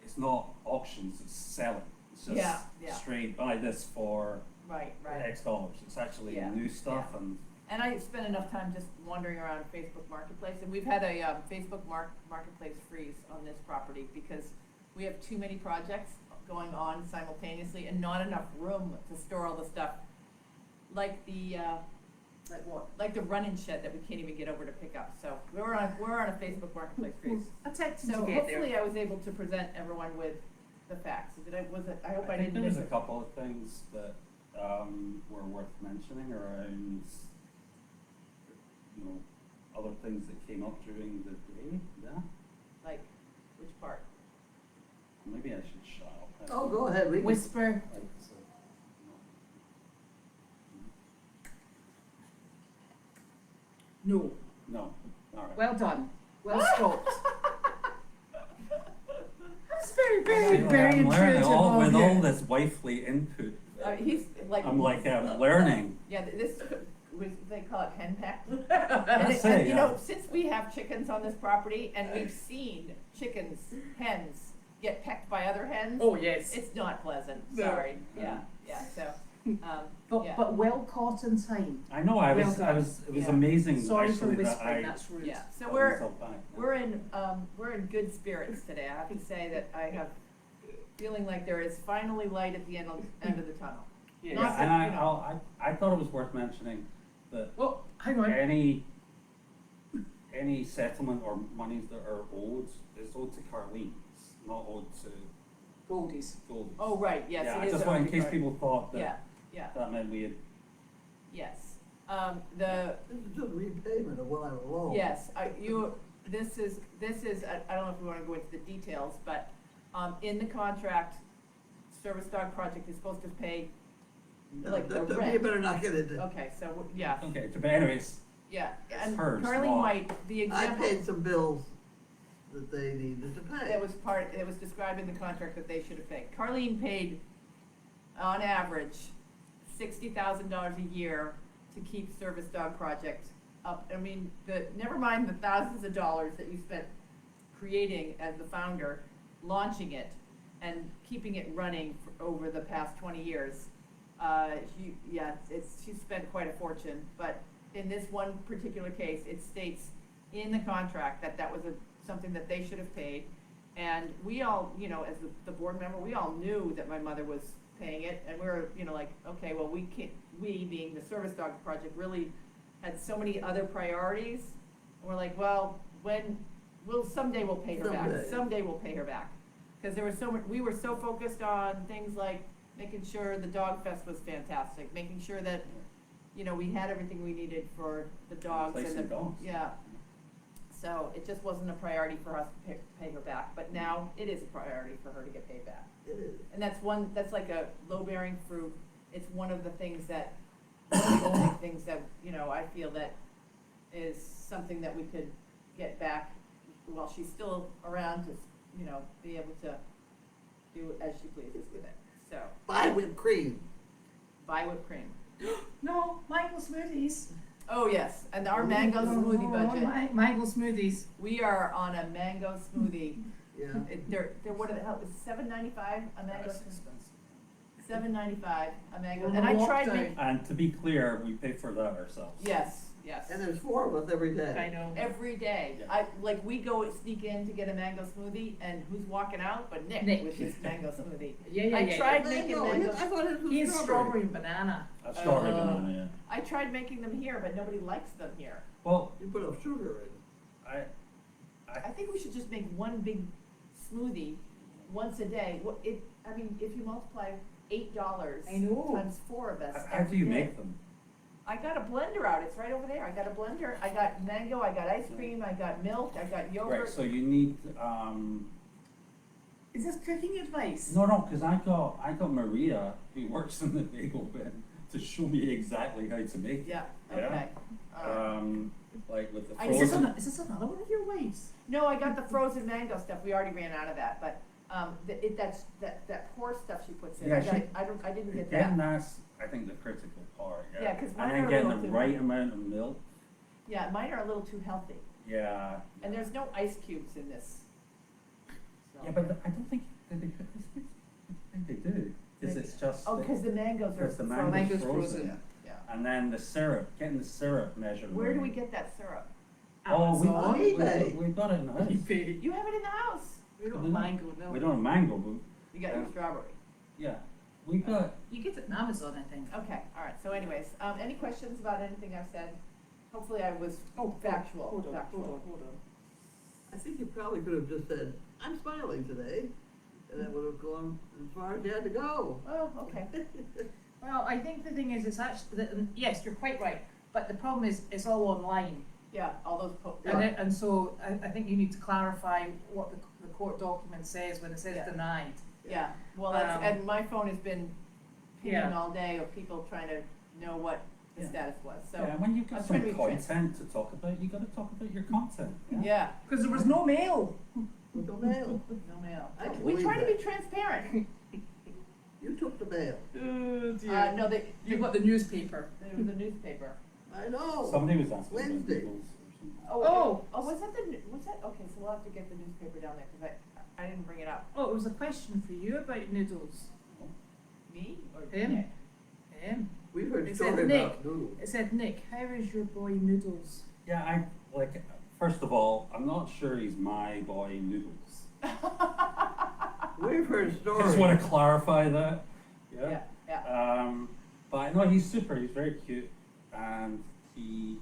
it's not auctions, it's selling. It's just Yeah, yeah. straight buy this for Right, right. X dollars. It's actually Yeah, new stuff yeah. and And I spent enough time just wandering around Facebook Marketplace, and we've had a Facebook Marketplace freeze on this property because we have too many projects going on simultaneously and not enough room to store all the stuff. Like the Like what? like the run-in shed that we can't even get over to pick up. So we're on a Facebook Marketplace freeze. I texted So to get hopefully there. I was able to present everyone with the facts. I hope I think didn't there miss was a it. couple of things that were worth mentioning around, other things that came up during the day. Yeah, Like, which part? maybe I should shut up. Oh, go ahead, we can. Whisper. Like, so, No. no, all right. Well done. Well spot. That's very, very, Anyway, very I'm learning intuitive all, of with you. all this wifely input. He's like. I'm like learning. Yeah, they call it hen peck. That's it, yeah. Since we have chickens on this property and we've seen chickens, hens, get pecked by other hens. Oh, yes. It's not pleasant, No. sorry, yeah, so, yeah. But well caught in time. I know, Well done. it was Yeah. amazing Sorry for actually that whispering, I that's rude. Yeah, so got we're myself back. we're in good spirits today. I have to say that I have feeling like there is finally light at the end of the tunnel. Yes. Not Yeah, that, and you know. I thought it was worth mentioning that Well, hang on. any settlement or monies that are owed is owed to Carlene, it's not owed to Goldies. Goldie. Oh, right, yes, Yeah, it I is. just a- want, in case right. people thought Yeah, that yeah, that meant we had, yes. This is just repayment of what I owe. Yes, this is, I don't know if we wanna go into the details, but, in the contract, Service Dog Project is supposed to pay, like, the You rent. better not get into. Okay, so, yeah, okay, but anyways, yeah, It's and hers, Carlene not- White, the I example. paid some bills that they needed to pay. It was described in the contract that they should have paid. Carlene paid, on average, $60,000 a year to keep Service Dog Project up. I mean, never mind the thousands of dollars that you spent creating as the founder, launching it, and keeping it running for over the past 20 years. She spent quite a fortune, but in this one particular case, it states in the contract that that was something that they should have paid. And we all, you know, as the board member, we all knew that my mother was paying it, and we were, you know, like, okay, well, we can't, we being the Service Dog Project really had so many other priorities. And we're like, well, someday we'll pay her back, someday we'll pay her back. Cause there was we were so focused on things like making sure the Dog Fest was fantastic, making sure that, you know, we had everything we needed for the dogs and Replacing dogs. yeah. So it just wasn't a priority for us to pay her back, but now it is a priority for her to get paid back. It is. And that's like a low-bearing fruit. It's one of the things that, one of the only things that, you know, I feel that is something that we could get back while she's still around to, you know, be able to do as she pleases with it. So, Buy whipped cream. buy whipped cream. No, mango smoothies. Oh, yes, and our mango smoothie budget. Mango smoothies. We are on a mango smoothie. Yeah. They're what the hell, is $7.95 a mango? $7.95 a mango, On and the I tried lockdown. making, and to be clear, we pay for that ourselves. yes, yes. And there's 4 of us every day. I know. Every day, Yeah. we go sneak in to get a mango smoothie, and who's walking out but Nick Nick. with his mango smoothie. Yeah. I tried making Mango. mango, I thought it was He's strawberry and banana. That's strawberry Uh, banana, yeah. I tried making them here, but nobody likes them here. Well, You put up sugar in it. I think we should just make one big smoothie once a day. I mean, if you multiply $8 I know. times 4 of us how every do you day. make them? I got a blender out, it's right over there, I got a blender, I got mango, I got ice cream, I got milk, I got Right, yogurt. so you need, Is this cooking advice? no, cause I got Maria, who works in the bagel bin, to show me exactly how to make it. Yeah, Yeah. okay. Like with the I- frozen. Is this another one of your wives? No, I got the frozen mango stuff, we already ran out of that, but, that pour stuff she puts in, Yeah, I didn't get Again, that. that's, I think, the critical part, yeah. Yeah, 'cause mine And are then a getting little the too- right amount of milk, Yeah, mine are a little too healthy, yeah. and there's no ice cubes in this. So- Yeah, but I don't think, did they put this in? I think they do, cause it's just. Oh, cause the mangoes are Because the frozen. mango's Mango's frozen. frozen. Yeah. And then the syrup, getting the syrup measured. Where do we get that syrup? Oh, On eBay. we've got it in the house. You have it in the house. We don't have mango, no. We don't have mango, but, You got your strawberry. yeah, we got, You get it on Amazon, I think. Okay, all right, so anyways, any questions about anything I've said? Hopefully I was factual. Hold on. I think you probably could have just said, I'm smiling today, and that would have gone as far as you had to go. Oh, okay. Well, I think the thing is, it's actually, yes, you're quite right, but the problem is, it's all online. Yeah, all those, And so I think you need to clarify what the court document says when it says Yeah. denied. yeah, well, that's, and my phone has been pinging Yeah. all day of people trying to know what the Yeah. status was, so. yeah, when you've I'm got trying some to be trans- content to talk about, you gotta talk about your content. Yeah, Because there was no mail. With the mail. no mail. I can We believe try to that. be transparent. You took the mail. No, You got the newspaper. there was a newspaper. I know. Somebody was asking about Wednesday. Beagles or something. Oh, was that okay, so we'll have to get the newspaper down there, cause I didn't bring it up. Oh, it was a question for you about noodles. Me or Him. Nick? We've heard It said stories Nick. about noodles. It said, Nick, how is your boy Noodles? Yeah, first of all, I'm not sure he's my boy Noodles. We've heard I stories. just want to clarify that. Yeah, Yeah. yeah. But I know he's super, he's very cute, and he's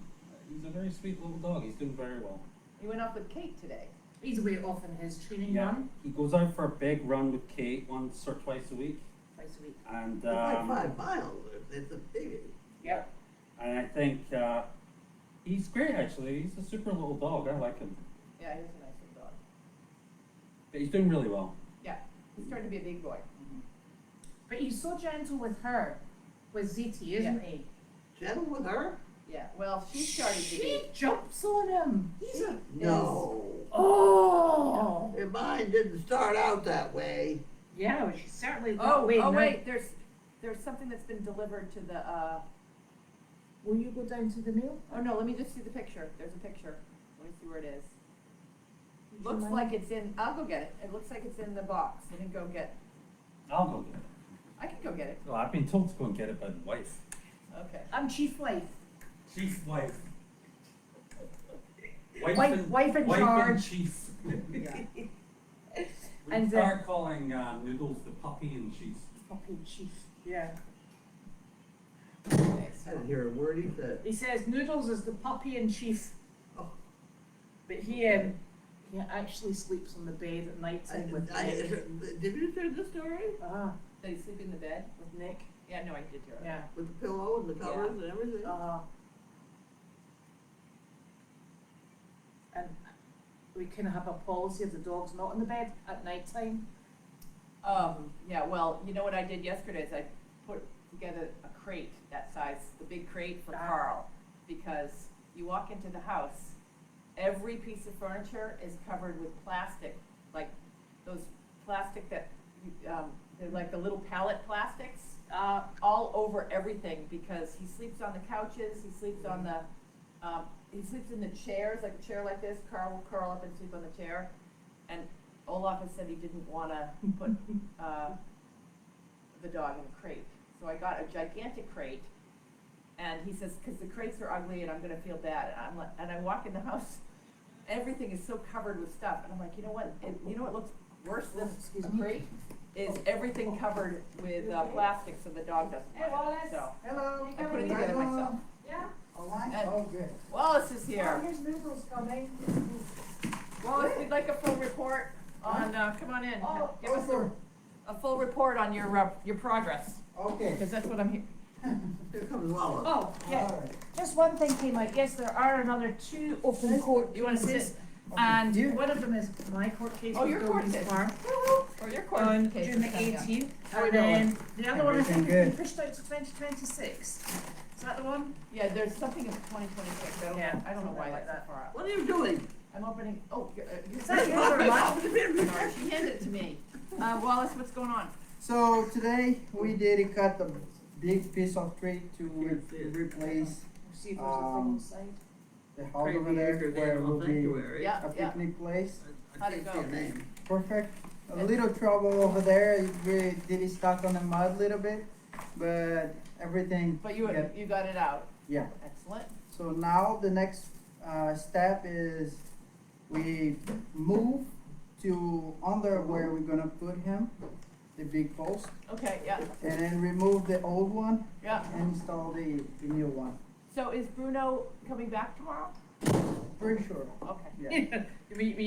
a very sweet little dog. He's doing very well. He went off with Kate today. He's way off in his training Yeah, run he goes out for a big run with Kate once or twice a week, twice a week. and It's like 5 miles. It's a big. yeah, and I think he's great actually. He's a super little dog. I like him, Yeah, he's a nice little dog. but he's doing really well. Yeah, he's starting to be a big boy. But he's so gentle with her, with Ziti, isn't he? Gentle with her? Yeah, well, she started to be. She jumps on him. He's a. No. Oh! And mine didn't start out that way. Yeah, well, she's certainly that Oh, way oh now. wait, there's something that's been delivered to the, Will you go down to the mail? oh no, let me just see the picture. There's a picture. Let me see where it is. Would you Looks mind? like it's in, I'll go get it. It looks like it's in the box. Let me go get, I'll go get it. I can go get it. Well, I've been told to go and get it by the wife. Okay. I'm chief wife. Chief wife. Wife in charge. chief. Yeah. We And, start calling Noodles the puppy in chief. Fucking chief. Yeah. Okay, I so, didn't hear a word he said. He says Noodles is the puppy in chief. Oh. But he actually sleeps on the bed at night time with Nick. Did you hear this story? Ah, did he sleep in the bed? with Nick. Yeah, no, I did hear it. Yeah. With the pillow and the covers and everything? And we kind of have a policy of the dog's not in the bed at night time. Yeah, well, you know what I did yesterday is I put together a crate that size, the big crate for Ah. Carl, because you walk into the house, every piece of furniture is covered with plastic, like those plastic that, they're like the little pallet plastics, all over everything, because he sleeps on the couches, he sleeps on the, he sleeps in the chairs, like a chair like this. Carl will curl up and sleep on the chair, and Olaf has said he didn't wanna put, the dog in a crate. So I got a gigantic crate, and he says, cause the crates are ugly and I'm gonna feel bad, and I'm like, and I walk in the house, everything is so covered with stuff, and I'm like, you know what, looks worse than Excuse a me. crate? Is everything covered with, plastic so the dog doesn't Hey, want it, Walace. so. Hello. I put it together myself. Yeah. And Oh, good. Wallace is Oh, here. here's Noodles coming. Wallace, we'd like a full report on, come on in, Oh, give us a full report on your progress, Okay. because that's what I'm here. Here comes Walace. Oh, yeah. Just one thing came out. Yes, there are another 2 open court You wanna cases. sit? And You- one of them is my court case Oh, with your court Goldy's case. farm Or your court on case June the is coming up. 18th. How we And doing? then the other one I think Everything has been good? pushed out to 2026. Is that the one? Yeah, there's something in 2026, Yeah, I don't know why something like that's so far out. What are you doing? I'm opening, oh, you're Is that yours or mine? Sorry, she handed it to me. Wallace, what's going on? So today we did cut a big piece of tree to Can't see it. replace See if there's a thing inside. the house over there where it will be Sanctuary. Yeah. a picnic place. How'd it I can't see go? your name. Perfect. A little trouble over there. We did stuck on the mud a little bit, but everything. But you got- got it out. Yeah. Excellent. So now the next step is we move to under where we're gonna put him, the big post, Okay, yeah, and then remove the old one yeah. and install the new one. So is Bruno coming back tomorrow? Pretty sure. Okay. Yeah.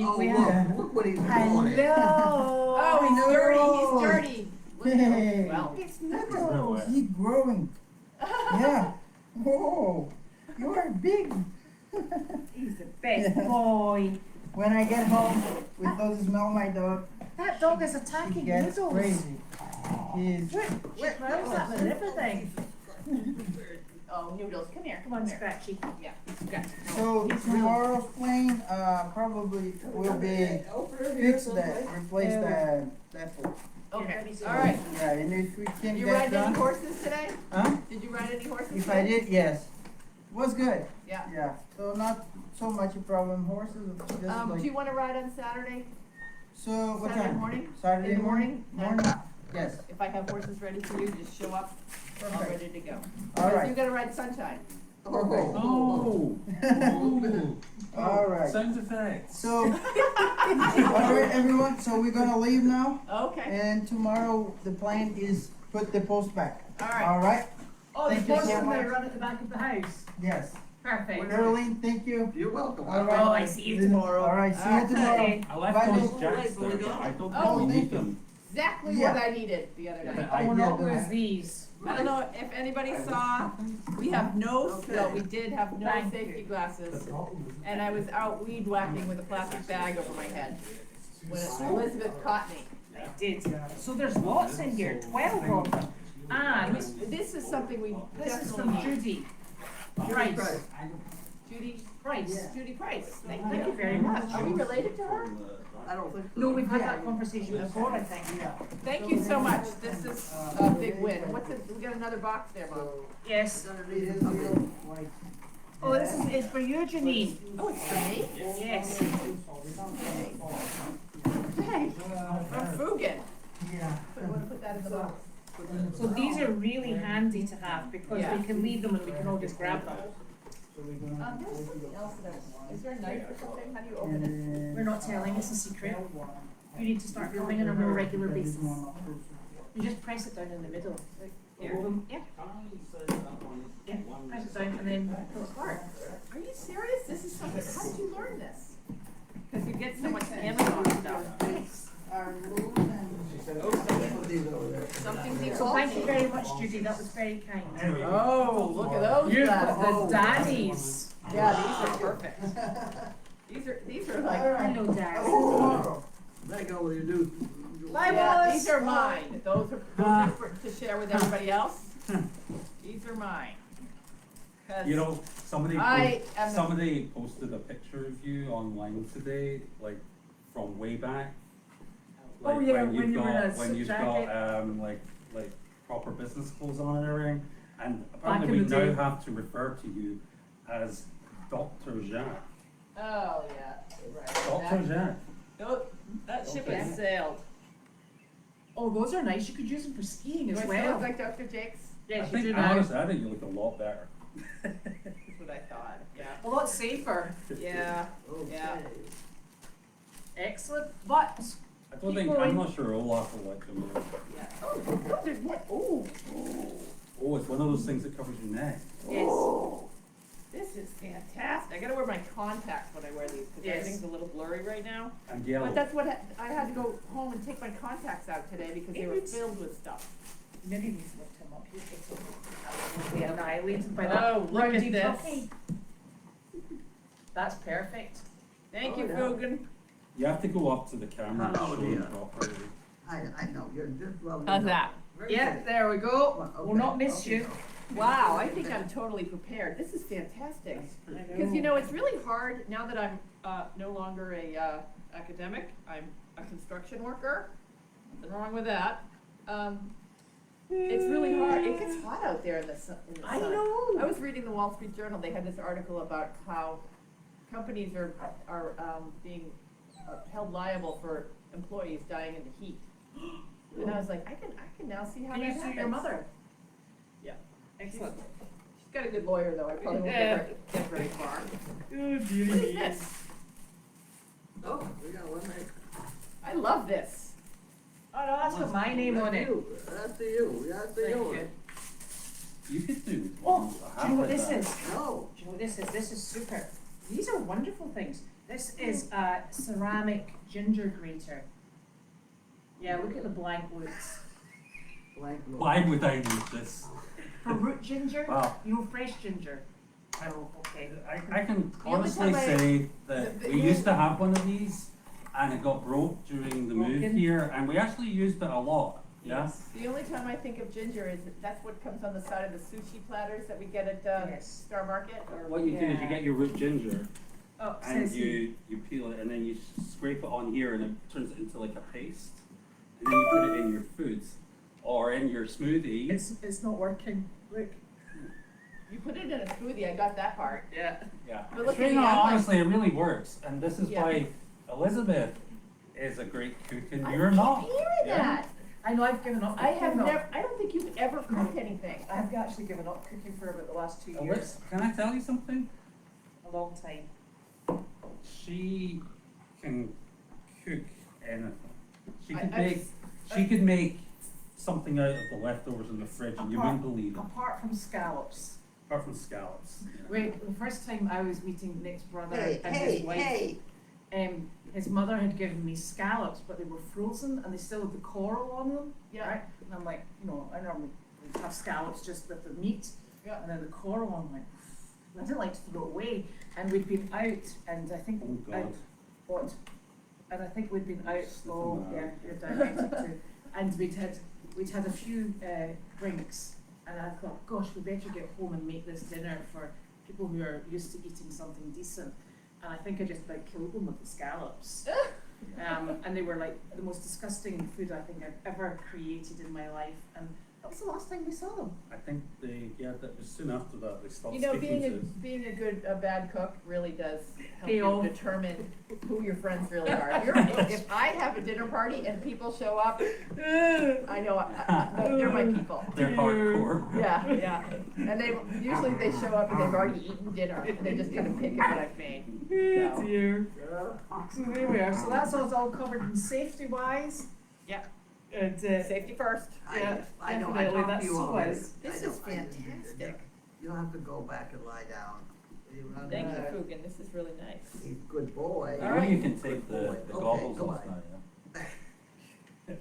Oh, we have. look what he's doing. Hello. Oh, he's no. dirty, Look at Hey. him. Well. It's Everywhere. Noodles. He's growing. Yeah. Whoa. You are big. He's the best boy. When I get home with those smell my dog, That dog is he attacking gets Noodles. crazy. He's Look, she smells that and everything. Oh, Noodles, come here, Come on, Scratchy. Yeah, scratch. so tomorrow's plane probably will be fix that, replace that one. Okay, all right. Yeah, and if we can You get ride any done, horses today? huh? Did you ride any horses If today? I did, yes. Was good. Yeah. Yeah. So not so much a problem. Horses, just Do like you wanna ride on Saturday? So what Saturday time? morning? Saturday In the morning? morning? Morning? Yes. If I have horses ready for you, just show up, all Perfect. ready to go. All You right. gotta ride Sunshine. Oh. All right. Sound effects. So, all right, everyone. So we're gonna leave now, Okay, and tomorrow the plan is put the post back. all right. All right. Oh, the Thank you so post much. they run at the back of the house. Yes. Perfect. Carlene, thank you. You're welcome. All right. Oh, I see you tomorrow. All right. See you tomorrow. Okay. I left Bye, those Nick. jacks there, but I don't Oh, really thank need you. them. Exactly Yeah. what I needed the other Yeah, night. but I will Yeah, not the- lose these. I don't know if anybody saw, we have no, Okay. no, we did have no Thank safety you. glasses. And I was out weed whacking with a plastic bag over my head when Elizabeth caught me. I did. So there's lots in here, 12 of them. And This is something we this is definitely from need. Judy Price. Price. Judy, Price. Judy Price, Thank you very much. Are we related to her? I don't think so. No, we've had that conversation before, I think. Thank you so much, this is a big win. What's it, we got another box there, Mom. Yes. Underneath something. Oh, this is for you, Janine. Oh, it's for me? Yes. Hey, from Fugan. Yeah. Wanna put that in the box? So these are really handy to have because Yeah. we can leave them and we can all just grab them. There's something else that I, is there a knife or something? How do you open it? We're not telling, it's a secret. You need to start filming on a more regular basis. You just press it down in the middle. Like, Here? Yeah. Yeah, press it down and then it'll start. Are you serious? This is something, how did you learn this? Cause you get so much Amazon stuff. Put these over there. Something deep. So thank you very much, Judy, that was very kind. Oh, look at those You've glasses. got the daddies. Yeah, these are perfect. These are like, Hello, Dad. Tomorrow. There you go with your new. Bye, yeah, Walace. these are mine. Those are for, to share with everybody else. These are mine. 'Cause You know, somebody I am the- somebody posted a picture of you online today, like from way back. Like Oh, yeah, when when you've you were in got a when you've jacket. got like proper business clothes on and everything. And Back apparently in we the now day. have to refer to you as Dr. Jacques. Oh, yeah, right. Dr. Jacques. That ship Okay. has sailed. Oh, those are nice. You could use them for skiing Do as I still well. look like Dr. Jakes? I Yes, you think do now. honestly, I think you look a lot better. That's what I thought, yeah. A lot safer. Yeah, Okay. Yeah. Excellent. But I don't Keep think going. I'm not sure Olaf will like them. yeah. Oh, there's one. Oh, Oh, it's one of those things that covers your neck. yes. this is fantastic. I gotta wear my contacts when I wear these, because Yes. everything's a little blurry right now. And yellow. But that's what, I had to go home and take my contacts out today because they were It's- filled with stuff. Maybe we lift him up. He's absolutely annihilated by that. Oh, look at rowdy this. puppy. That's perfect. Thank Oh, you, yeah. Fugan. You have to go up to the camera and Oh, show them dear. properly. I know, you're just lovely. How's that? Very Yeah, good. there we go. Okay, We'll not miss okay. you. Wow, I think I'm totally prepared. This is fantastic. Because, you know, it's really hard, now that I'm no longer a academic, I'm a construction worker. Nothing wrong with that. It's really hard. It gets hot out there in the sun. I know. I was reading the Wall Street Journal. They had this article about how companies are being held liable for employees dying in the heat. And I was like, I can now see how Can that you happens. see your mother? Yeah. Excellent. She's got a good lawyer, though. I probably won't get very far. Good What is this? Oh, we got one there. I love this. Oh no, that's got my name on it. That's to you, that's to Thank you. you. You could do. Oh, a do you know what half this of is? No, Do you know what this is? This is super. These are wonderful things. This is a ceramic ginger grater. Yeah, look at the blank roots. blank look. Why would I need this? For root ginger, Wow. you know, fresh ginger. Oh, okay. I can only honestly time I- say that the- we used to have one of these and it got broke during the move Broken. here and we actually used it a lot. Yeah? The only time I think of ginger is that's what comes on the side of the sushi platters that we get at Yes. Star Market. Or What you do is Yeah. you get your root ginger Oh, and says you peel it and then you scrape it on here and it turns it into like a paste. And then you put it in your foods or in your smoothie. it's not working. Look. You put it in a smoothie. I got that part. Yeah. Yeah. But look It's really, at the no, outside. honestly, it really works. And this is Yeah. why Elizabeth is a great cook and I you're keep not. hearing Yeah. that. I know I've given up. I have given up. never, I don't think you've ever cooked anything. I've actually given up cooking for about the last 2 Oh, years. Can I tell you something? A long time. She can cook anything. She I- could I've- make, she could make something out of the leftovers in the fridge and you wouldn't believe it, Apart from scallops. apart from scallops. Wait, the first time I was meeting Nick's brother Hey, and hey, his wife, hey, his mother had given me scallops, but they were frozen and they still had the coral on them. Yeah. Right? And I'm like, you know, I normally have scallops just with the meat, Yeah. and then the coral. I'm like, I didn't like to throw it away. And we'd been out, and I think Oh I God. what? And I think we'd been out. Sniffing Oh that. yeah, you're diabetic too. And we'd had a few drinks, and I thought, gosh, we better get home and make this dinner for people who are used to eating something decent. And I think I just about killed them with the scallops. And they were like the most disgusting food I think I've ever created in my life. And that was the last time we saw them. I think that was soon after that they stopped You know, speaking to us. being a bad cook really does help Pay you off. determine who your friends really are. If I have a dinner party and people show up, I know, they're my people. They're hardcore. Yeah, yeah. And usually they show up and they've already eaten dinner and they just kind of pick at what I've made. So, Dear. So there we are. So that's all covered in safety wise. yeah, And safety first. Yeah, I know, I definitely, talked to that's you so already. wise. This I know, is I did. fantastic. You'll have to go back and lie down. Thank you, Fugan, this is really nice. He's a good boy. All Maybe right. you can take the Okay, goggles go off on. now,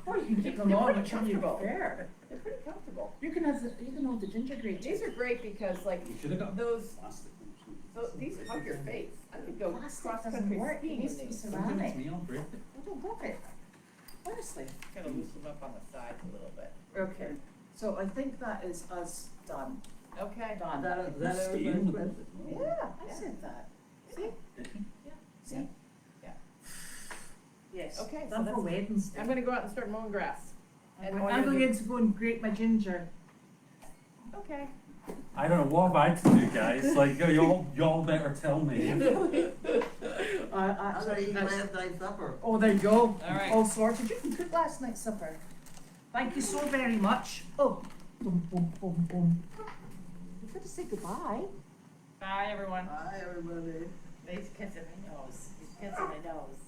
Or you can keep them They're on, pretty whichever you comfortable. prefer. They're pretty comfortable. You can have the ginger grape. These are great because like yeah. You should have got those, plastic ones. these hug your face. I could go Plastic cross doesn't country work. It skiing needs in to be these. ceramic. Something to me, I'll break it. I don't love it. Honestly. Gotta loosen them up on the sides a little bit. Okay. So I think that is us done. Okay. Done. That Skiing everybody's with question? it. Yeah, I yeah. said that. See? Did you? See? Yeah. Yes. Okay, so Done for that's- Wednesday. I'm gonna go out and start mowing grass. And while I'm you're going to go and grate my ginger. Okay. I don't know what am I to do, guys. Like y'all better tell me. I'm gonna eat last night's supper. Oh, there you go. All right. All sorted. You can cook last night's supper. Thank you so very much. Oh, boom, boom, boom, boom. You got to say goodbye. Bye, everyone. Bye, everybody. He's kissing my nose. He's kissing my nose.